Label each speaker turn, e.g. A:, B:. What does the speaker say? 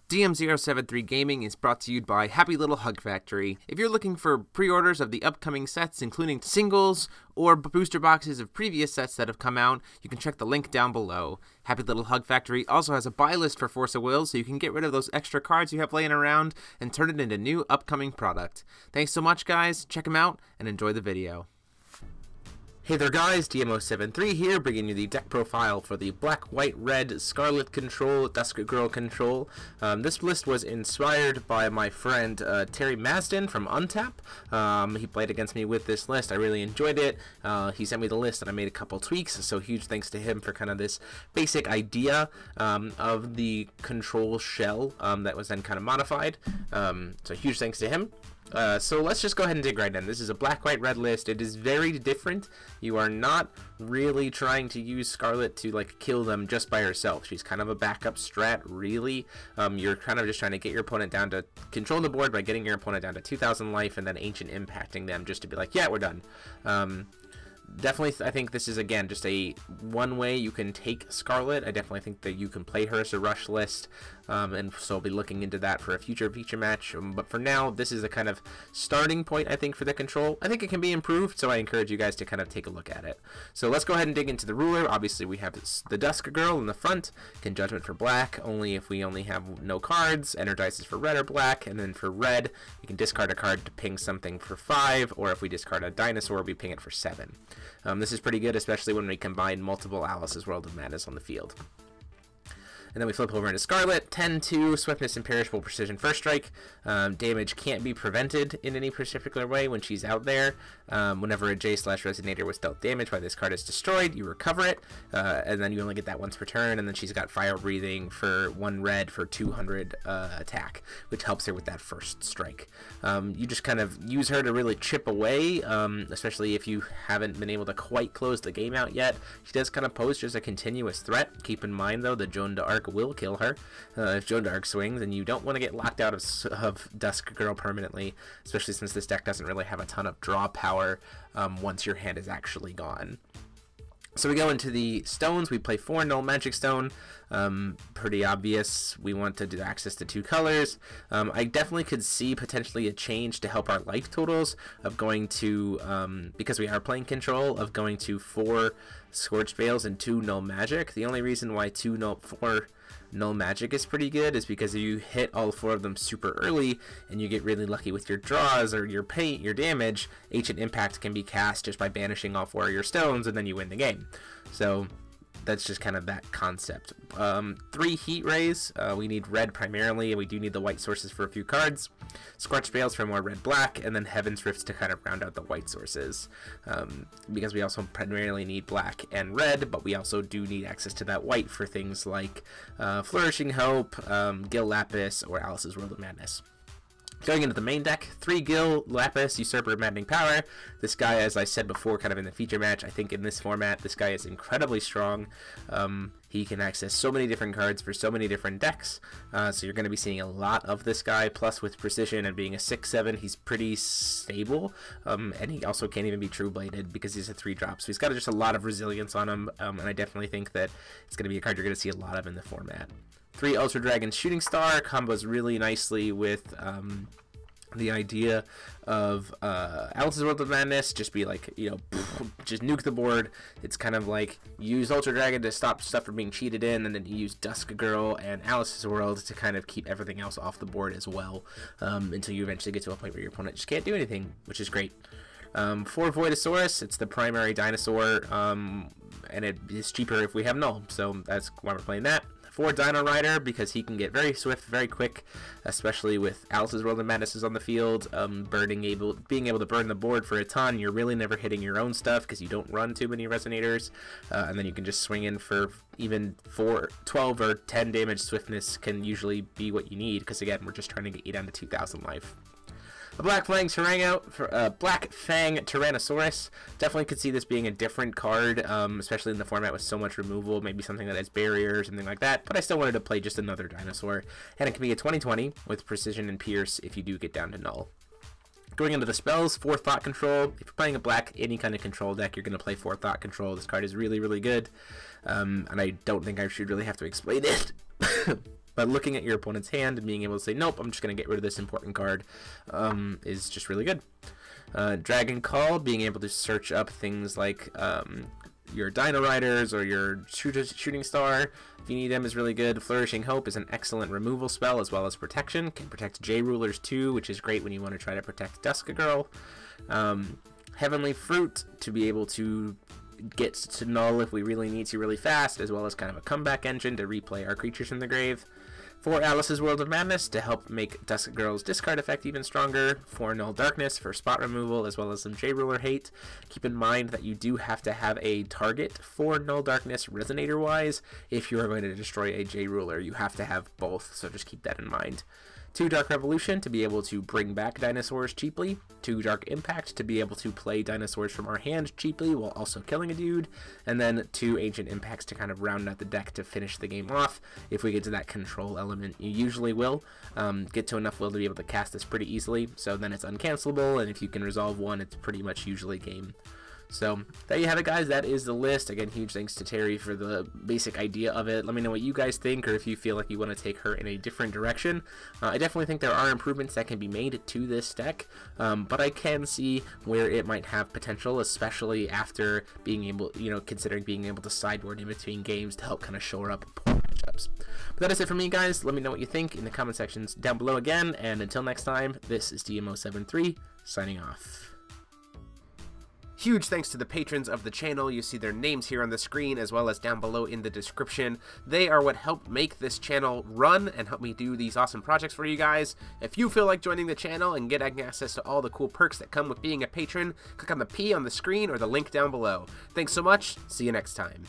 A: DM073 Gaming is brought to you by Happy Little Hug Factory. If you're looking for pre-orders of the upcoming sets, including singles or booster boxes of previous sets that have come out, you can check the link down below. Happy Little Hug Factory also has a buy list for Force of Will, so you can get rid of those extra cards you have laying around and turn it into new upcoming product. Thanks so much, guys. Check them out and enjoy the video. Hey there guys, DM073 here, bringing you the deck profile for the Black, White, Red, Scarlet Control, Dusk Girl Control. This list was inspired by my friend Terry Masden from Untap. He played against me with this list. I really enjoyed it. He sent me the list and I made a couple tweaks, so huge thanks to him for kind of this basic idea of the control shell that was then kind of modified. So huge thanks to him. So let's just go ahead and dig right in. This is a black, white, red list. It is very different. You are not really trying to use Scarlet to like kill them just by herself. She's kind of a backup strat, really. You're kind of just trying to get your opponent down to control the board by getting your opponent down to 2,000 life and then ancient impacting them just to be like, yeah, we're done. Definitely, I think this is, again, just a one way you can take Scarlet. I definitely think that you can play her as a rush list, and so I'll be looking into that for a future match. But for now, this is a kind of starting point, I think, for the control. I think it can be improved, so I encourage you guys to kind of take a look at it. So let's go ahead and dig into the ruler. Obviously, we have the Dusk Girl in the front. Can Judgment for black, only if we only have no cards. Energizes for red or black, and then for red, we can discard a card to ping something for 5, or if we discard a dinosaur, we ping it for 7. This is pretty good, especially when we combine multiple Alice's World of Madness on the field. And then we flip over into Scarlet, 10-2, Swiftness, Imperishable, Precision, First Strike. Damage can't be prevented in any particular way when she's out there. Whenever a J/Resonator with dealt damage by this card is destroyed, you recover it, and then you only get that once per turn, and then she's got Fire Breathing for 1 red for 200 attack, which helps her with that first strike. You just kind of use her to really chip away, especially if you haven't been able to quite close the game out yet. She does kind of pose just a continuous threat. Keep in mind, though, that Joan d'Arc will kill her if Joan d'Arc swings, and you don't want to get locked out of Dusk Girl permanently, especially since this deck doesn't really have a ton of draw power once your hand is actually gone. So we go into the stones. We play 4 Null Magic Stone. Pretty obvious. We want to do access to 2 colors. I definitely could see potentially a change to help our life totals of going to, because we are playing control, of going to 4 Scorched Veils and 2 Null Magic. The only reason why 4 Null Magic is pretty good is because if you hit all 4 of them super early and you get really lucky with your draws or your paint, your damage, Ancient Impact can be cast just by banishing all 4 of your stones, and then you win the game. So that's just kind of that concept. 3 Heat Rays. We need red primarily, and we do need the white sources for a few cards. Scorched Veils for more red-black, and then Heaven's Rifts to kind of round out the white sources. Because we also primarily need black and red, but we also do need access to that white for things like Flourishing Hope, Gil Lapis, or Alice's World of Madness. Going into the main deck, 3 Gil, Lapis, Usurper, Maddening Power. This guy, as I said before, kind of in the feature match, I think in this format, this guy is incredibly strong. He can access so many different cards for so many different decks, so you're going to be seeing a lot of this guy, plus with precision and being a 6/7, he's pretty stable, and he also can't even be True-Bladed because he's a 3-drop, so he's got just a lot of resilience on him, and I definitely think that it's going to be a card you're going to see a lot of in the format. 3 Ultra Dragon Shooting Star combos really nicely with the idea of Alice's World of Madness. Just be like, you know, just nuke the board. It's kind of like use Ultra Dragon to stop stuff from being cheated in, and then you use Dusk Girl and Alice's World to kind of keep everything else off the board as well, until you eventually get to a point where your opponent just can't do anything, which is great. 4 Voidosaurus, it's the primary dinosaur, and it is cheaper if we have Null, so that's why we're playing that. 4 Dino Rider, because he can get very swift, very quick, especially with Alice's World of Madness is on the field. Being able to burn the board for a ton, you're really never hitting your own stuff because you don't run too many Resonators, and then you can just swing in for even 12 or 10 damage. Swiftness can usually be what you need, because again, we're just trying to get you down to 2,000 life. A Black Fang Tyrannosaurus. Definitely could see this being a different card, especially in the format with so much removal. Maybe something that has barrier or something like that. But I still wanted to play just another dinosaur. And it can be a 20/20 with precision and pierce if you do get down to Null. Going into the spells, 4 Thought Control. If you're playing a black, any kind of control deck, you're going to play 4 Thought Control. This card is really, really good. And I don't think I should really have to explain it. But looking at your opponent's hand and being able to say, nope, I'm just going to get rid of this important card, is just really good. Dragon Call, being able to search up things like your Dino Riders or your Shooting Star, if you need them, is really good. Flourishing Hope is an excellent removal spell as well as protection. Can protect J-Rulers too, which is great when you want to try to protect Dusk Girl. Heavenly Fruit, to be able to get to null if we really need to really fast, as well as kind of a comeback engine to replay our creatures from the grave. 4 Alice's World of Madness to help make Dusk Girl's discard effect even stronger. 4 Null Darkness for spot removal as well as some J-Ruler hate. Keep in mind that you do have to have a target for Null Darkness Resonator wise. If you are going to destroy a J-Ruler, you have to have both, so just keep that in mind. 2 Dark Revolution to be able to bring back dinosaurs cheaply. 2 Dark Impact to be able to play dinosaurs from our hand cheaply while also killing a dude. And then 2 Ancient Impacts to kind of round out the deck to finish the game off. If we get to that control element, you usually will get to enough will to be able to cast this pretty easily. So then it's uncancelable, and if you can resolve one, it's pretty much usually game. So there you have it, guys. That is the list. Again, huge thanks to Terry for the basic idea of it. Let me know what you guys think, or if you feel like you want to take her in a different direction. I definitely think there are improvements that can be made to this deck, but I can see where it might have potential, especially after being able, considering being able to sideboard in between games to help kind of shore up poor matchups. But that is it for me, guys. Let me know what you think in the comment sections down below again, and until next time, this is DMO73 signing off. Huge thanks to the patrons of the channel. You see their names here on the screen as well as down below in the description. They are what help make this channel run and help me do these awesome projects for you guys. If you feel like joining the channel and getting access to all the cool perks that come with being a patron, click on the P on the screen or the link down below. Thanks so much. See you next time.